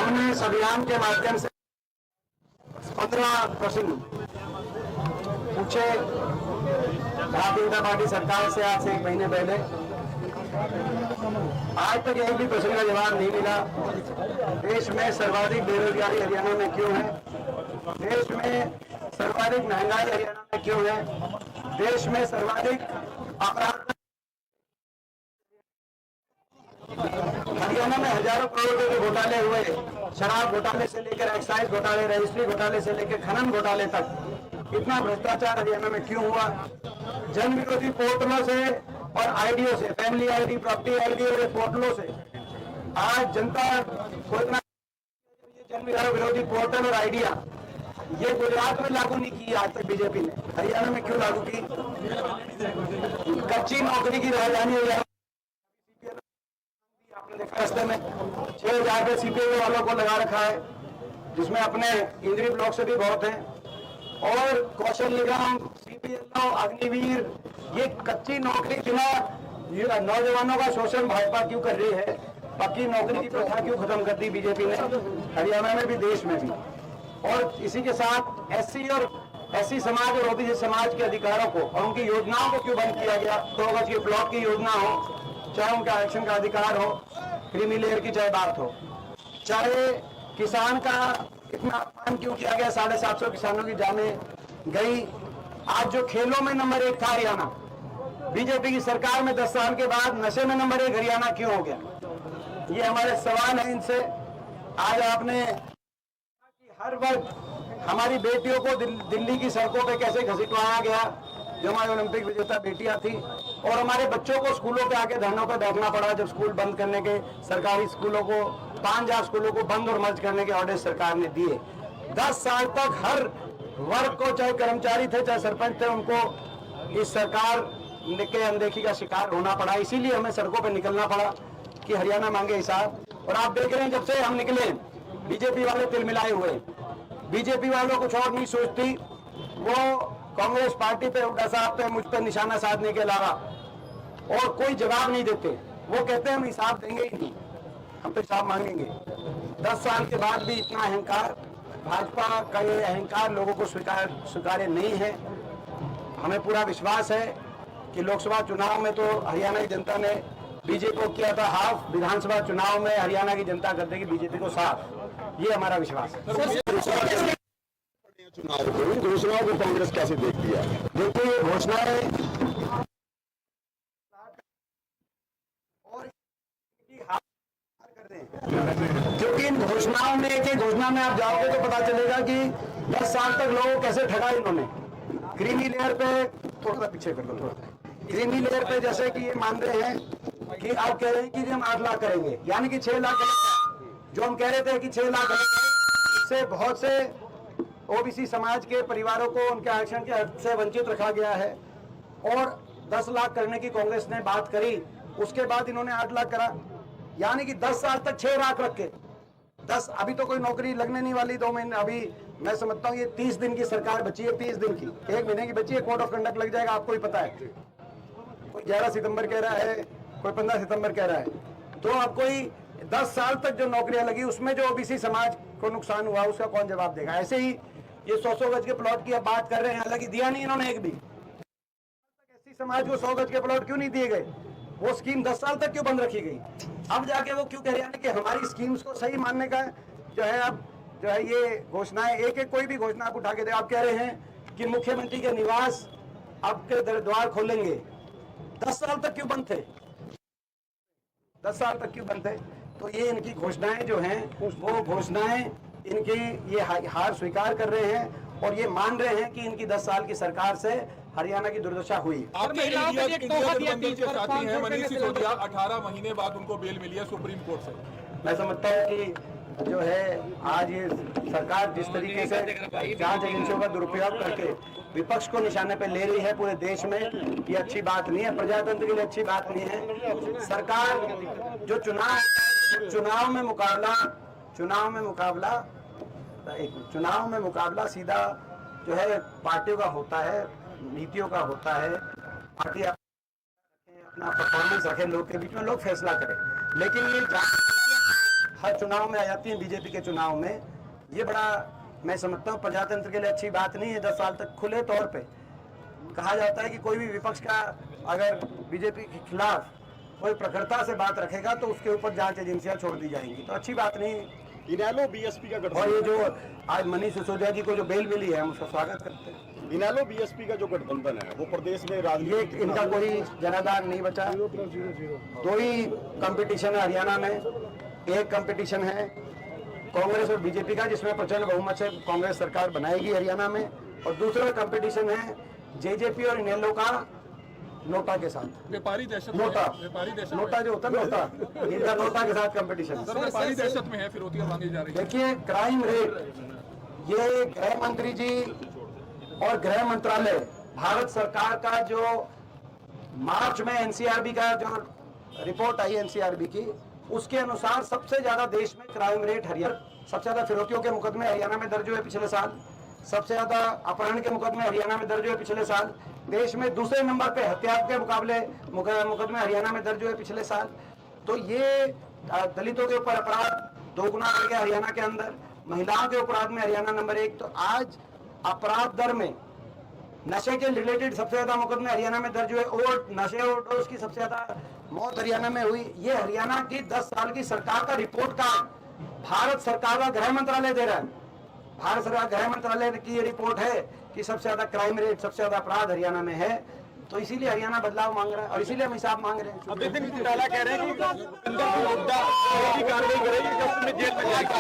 हमने इस अभियान के माध्यम से 15 प्रश्न पूछे भारतीय जनता पार्टी सरकार से आज से 1 महीने पहले। आज तक एक भी प्रश्न का जवाब नहीं मिला। देश में सर्वाधिक बेरोजगारी हरियाणा में क्यों है? देश में सर्वाधिक महंगाई हरियाणा में क्यों है? देश में सर्वाधिक अपराध हरियाणा में हजारों करोड़ रुपए के घोटाले हुए। शराब घोटाले से लेकर एक्साइज घोटाले, रजिस्ट्री घोटाले से लेकर खनन घोटाले तक इतना भ्रष्टाचार हरियाणा में क्यों हुआ? जन विरोधी पोर्टलों से और आईडीओ से, फैमिली आईडी, प्रॉपर्टी आईडी और पोर्टलों से आज जनता को इतना जन विरोधी पोर्टल और आइडिया ये गुजरात में लागू नहीं की आज तक बीजेपी ने, हरियाणा में क्यों लागू की? कच्ची नौकरी की राजधानी हरियाणा रास्ते में 6,000 रुपये सीपीआई वालों को लगा रखा है, जिसमें अपने इंद्री ब्लॉक से भी बहुत हैं। और कौशल निगम, सीपीएल, अग्निवीर, ये कच्ची नौकरी बिना नौजवानों का शोषण भाजपा क्यों कर रही है? पक्की नौकरी की प्रथा क्यों खत्म कर दी बीजेपी ने, हरियाणा में भी देश में भी? और इसी के साथ एससी समाज और ओबीसी समाज के अधिकारों को और उनकी योजनाओं को क्यों बंद किया गया? 2 गज की ब्लॉक की योजना हो, चाहे उनका आरक्षण का अधिकार हो, क्रीमी लेयर की चाहे बात हो, चाहे किसान का इतना अपमान क्यों किया गया? 750 किसानों की जानें गई। आज जो खेलों में नंबर 1 था हरियाणा, बीजेपी की सरकार में 10 साल के बाद नशे में नंबर 1 हरियाणा क्यों हो गया? ये हमारे सवाल है इनसे। आज आपने हर वक्त हमारी बेटियों को दिल्ली की सड़कों पे कैसे घसीटवाया गया, जो हमारी ओलंपिक विजेता बेटियां थी, और हमारे बच्चों को स्कूलों के आके धरनों पर बैठना पड़ा जब स्कूल बंद करने के, सरकारी स्कूलों को 5,000 स्कूलों को बंद और मर्ज करने के ऑर्डर सरकार ने दिए। 10 साल तक हर वर्ग को, चाहे कर्मचारी थे चाहे सरपंच थे, उनको इस सरकार के अनदेखी का शिकार होना पड़ा। इसीलिए हमें सड़कों पर निकलना पड़ा कि हरियाणा मांगे हिसाब। और आप देख रहे हैं जब से हम निकले बीजेपी वाले तिलमिलाए हुए। बीजेपी वालों कुछ और नहीं सोचती, वो कांग्रेस पार्टी पे, हुड्डा साहब पे, मुझ पे निशाना साधने के अलावा और कोई जवाब नहीं देते। वो कहते हैं हम हिसाब देंगे ही नहीं, हम तो हिसाब मांगेंगे। 10 साल के बाद भी इतना अहंकार, भाजपा का ये अहंकार लोगों को स्वीकार्य नहीं है। हमें पूरा विश्वास है कि लोकसभा चुनाव में तो हरियाणा की जनता ने बीजेपी को किया था हाफ, विधानसभा चुनाव में हरियाणा की जनता कर देगी बीजेपी को साफ, ये हमारा विश्वास है। चुनाव को, इन घोषणाओं को कांग्रेस कैसे देखती है? देखिए ये घोषणाएं और क्योंकि इन घोषणाओं में, एक घोषणा में आप जाओगे तो पता चलेगा कि 10 साल तक लोगों को कैसे ठगा इन्होंने। क्रीमी लेयर पे, थोड़ा पीछे कर लो, थोड़ा क्रीमी लेयर पे जैसे कि ये मान रहे हैं कि आप कह रहे हैं कि हम 8 लाख करेंगे, यानी कि 6 लाख जो हम कह रहे थे कि 6 लाख इससे बहुत से ओबीसी समाज के परिवारों को उनके आरक्षण के हक से वंचित रखा गया है। और 10 लाख करने की कांग्रेस ने बात करी, उसके बाद इन्होंने 8 लाख करा, यानी कि 10 साल तक 6 लाख रख के 10, अभी तो कोई नौकरी लगने नहीं वाली 2 महीने, अभी मैं समझता हूँ ये 30 दिन की सरकार बची है, 30 दिन की, 1 महीने की बची है। कोड ऑफ कंडक्ट लग जाएगा, आपको ही पता है। कोई 11 सितंबर कह रहा है, कोई 15 सितंबर कह रहा है। तो अब कोई 10 साल तक जो नौकरियां लगी उसमें जो ओबीसी समाज को नुकसान हुआ उसका कौन जवाब देगा? ऐसे ही ये 100 गज के प्लॉट की अब बात कर रहे हैं, हालांकि दिया नहीं इन्होंने एक भी। एससी समाज को 100 गज के प्लॉट क्यों नहीं दिए गए? वो स्कीम 10 साल तक क्यों बंद रखी गई? अब जाके वो क्यों कह रहे हैं कि हमारी स्कीम्स को सही मानने का जो है, अब जो है ये घोषणाएं, एक कोई भी घोषणा आप उठा के दे। आप कह रहे हैं कि मुख्यमंत्री के निवास आपके द्वार खोलेंगे, 10 साल तक क्यों बंद थे? 10 साल तक क्यों बंद थे? तो ये इनकी घोषणाएं जो हैं वो घोषणाएं इनकी ये हार स्वीकार कर रहे हैं और ये मान रहे हैं कि इनकी 10 साल की सरकार से हरियाणा की दुर्दशा हुई। आपके इंडिया गठबंधन के साथी हैं मनीष सिसोदिया, 18 महीने बाद उनको बेल मिली है सुप्रीम कोर्ट से। मैं समझता हूँ कि जो है आज ये सरकार जिस तरीके से जांच एजेंसियों का दुरुपयोग करके विपक्ष को निशाने पे ले रही है पूरे देश में, ये अच्छी बात नहीं है, प्रजातंत्र के लिए अच्छी बात नहीं है। सरकार जो चुनाव में मुकाबला सीधा जो है पार्टियों का होता है, नीतियों का होता है। पार्टी अपना परफॉर्मेंस रखे, लोग के बीच में लोग फैसला करें, लेकिन ये हर चुनाव में आ जाती है बीजेपी के चुनाव में, ये बड़ा मैं समझता हूँ प्रजातंत्र के लिए अच्छी बात नहीं है। 10 साल तक खुले तौर पे कहा जाता है कि कोई भी विपक्ष का अगर बीजेपी के खिलाफ कोई प्रखरता से बात रखेगा तो उसके ऊपर जांच एजेंसियां छोड़ दी जाएंगी, तो अच्छी बात नहीं है। इनेलो बीएसपी का गठबंधन, और ये जो आज मनीष सिसोदिया जी को जो बेल मिली है हम उसका स्वागत करते हैं। इनेलो बीएसपी का जो गठबंधन है वो प्रदेश में ये राजनीति इनका कोई जनाधार नहीं बचा। 2 ही कंपटीशन है हरियाणा में। एक कंपटीशन है कांग्रेस और बीजेपी का, जिसमें प्रचंड बहुमत से कांग्रेस सरकार बनाएगी हरियाणा में, और दूसरा कंपटीशन है जेजेपी और इनेलो का नोटा के साथ। व्यापारी दहशत नोटा में जो होता है नोटा, इनका नोटा के साथ कंपटीशन। सर व्यापारी दहशत में है, फिरौतियां मांगी जा रही है। देखिए क्राइम रेट, ये गृह मंत्री जी और गृह मंत्रालय, भारत सरकार का जो मार्च में एनसीआरबी का जो रिपोर्ट आई एनसीआरबी की, उसके अनुसार सबसे ज्यादा देश में क्राइम रेट हरियाणा, सबसे ज्यादा फिरौतियों के मुकदमे हरियाणा में दर्ज हुए पिछले साल, सबसे ज्यादा अपहरण के मुकदमे हरियाणा में दर्ज हुए पिछले साल, देश में दूसरे नंबर पे हत्या के मुकाबले मुकदमे हरियाणा में दर्ज हुए पिछले साल। तो ये दलितों के ऊपर अपराध दोगुना बढ़ गया हरियाणा के अंदर, महिलाओं के अपराध में हरियाणा नंबर 1। तो आज अपराध दर में नशे के रिलेटेड सबसे ज्यादा मुकदमे हरियाणा में दर्ज हुए, और नशे ओवरडोज की सबसे ज्यादा मौत हरियाणा में हुई। ये हरियाणा की 10 साल की सरकार का रिपोर्ट कार्ड भारत सरकार का गृह मंत्रालय दे रहा है। भारत सरकार गृह मंत्रालय की ये रिपोर्ट है कि सबसे ज्यादा क्राइम रेट, सबसे ज्यादा अपराध हरियाणा में है। तो इसीलिए हरियाणा बदलाव मांग रहा है और इसीलिए हम हिसाब मांग रहे हैं। अब नितिन चौटाला कह रहे हैं कि कार्रवाई करेगी जब तुम्हें जेल में जाएगा।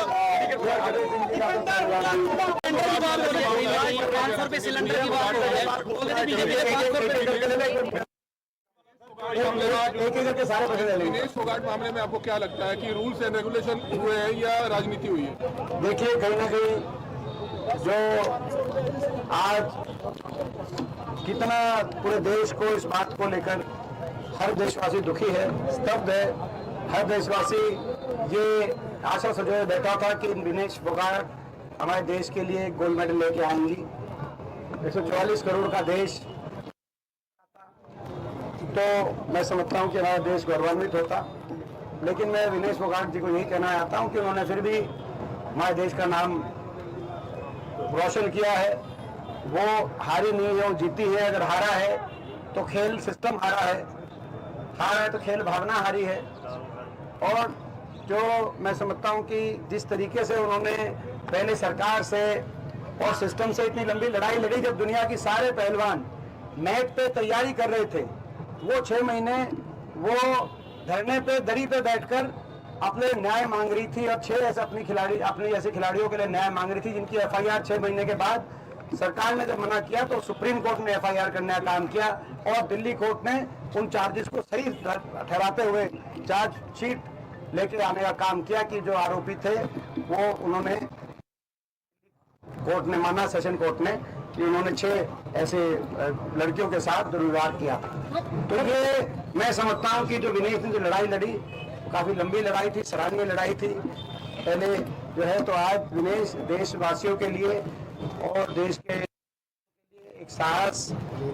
दिनेश फोगाट मामले में आपको क्या लगता है कि रूल्स एंड रेगुलेशन हुए हैं या राजनीति हुई है? देखिए कहीं ना कहीं जो आज कितना पूरे देश को इस बात को लेकर हर देशवासी दुखी है, स्तब्ध है। हर देशवासी ये आशा सजोए बैठा था कि दिनेश फोगाट हमारे देश के लिए गोल्ड मेडल लेके आएंगी। 144 करोड़ का देश, तो मैं समझता हूं कि हमारा देश गौरवान्वित होता। लेकिन मैं दिनेश फोगाट जी को यही कहना चाहता हूं कि उन्होंने फिर भी हमारे देश का नाम रोशन किया है। वो हारी नहीं है, वो जीती है। अगर हारा है तो खेल सिस्टम हारा है तो खेल भावना हारी है। और जो मैं समझता हूं कि जिस तरीके से उन्होंने पहले सरकार से और सिस्टम से इतनी लंबी लड़ाई लड़ी, जब दुनिया की सारे पहलवान मैट पे तैयारी कर रहे थे, वो 6 महीने वो धरने पे दरी पे बैठकर अपने न्याय मांग रही थी, और 6 ऐसे अपने जैसे खिलाड़ियों के लिए न्याय मांग रही थी, जिनकी एफआईआर 6 महीने के बाद सरकार ने जब मना किया तो सुप्रीम कोर्ट ने एफआईआर करने का काम किया, और दिल्ली कोर्ट ने उन चार्जेस को सही ठहराते हुए चार्जशीट लेके आने का काम किया कि जो आरोपी थे वो उन्होंने, कोर्ट ने माना, सेशन कोर्ट ने, कि उन्होंने 6 ऐसे लड़कियों के साथ दुर्व्यवहार किया। तो ये मैं समझता हूं कि जो विनेश ने जो लड़ाई लड़ी, काफी लंबी लड़ाई थी, सराहनीय लड़ाई थी पहले जो है। तो आज विनेश देशवासियों के लिए और देश के लिए एक साहस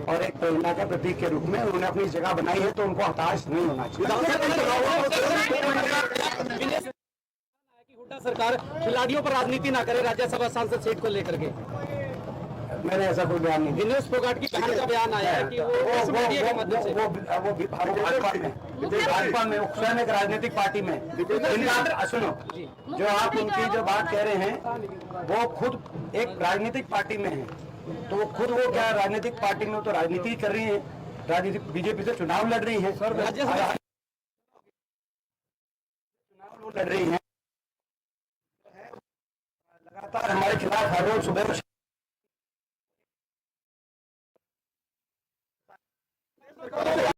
और एक प्रेरणा के प्रतीक के रूप में उन्होंने अपनी जगह बनाई है, तो उनको हताश नहीं होना चाहिए। हुड्डा सरकार खिलाड़ियों पर राजनीति ना करे राज्यसभा सांसद सीट को लेकर के, मैंने ऐसा कोई बयान नहीं दिया। दिनेश फोगाट की बहन का बयान आया है कि वो भाजपा में स्वयं एक राजनीतिक पार्टी में, सुनो, जो आप उनकी जो बात कह रहे हैं वो खुद एक राजनीतिक पार्टी में है, तो वो खुद वो क्या राजनीतिक पार्टी में तो राजनीति कर रही है, राजनीतिक बीजेपी से चुनाव लड़ रही है। लड़ रही हैं, लगातार हमारे खिलाफ हर रोज सुबह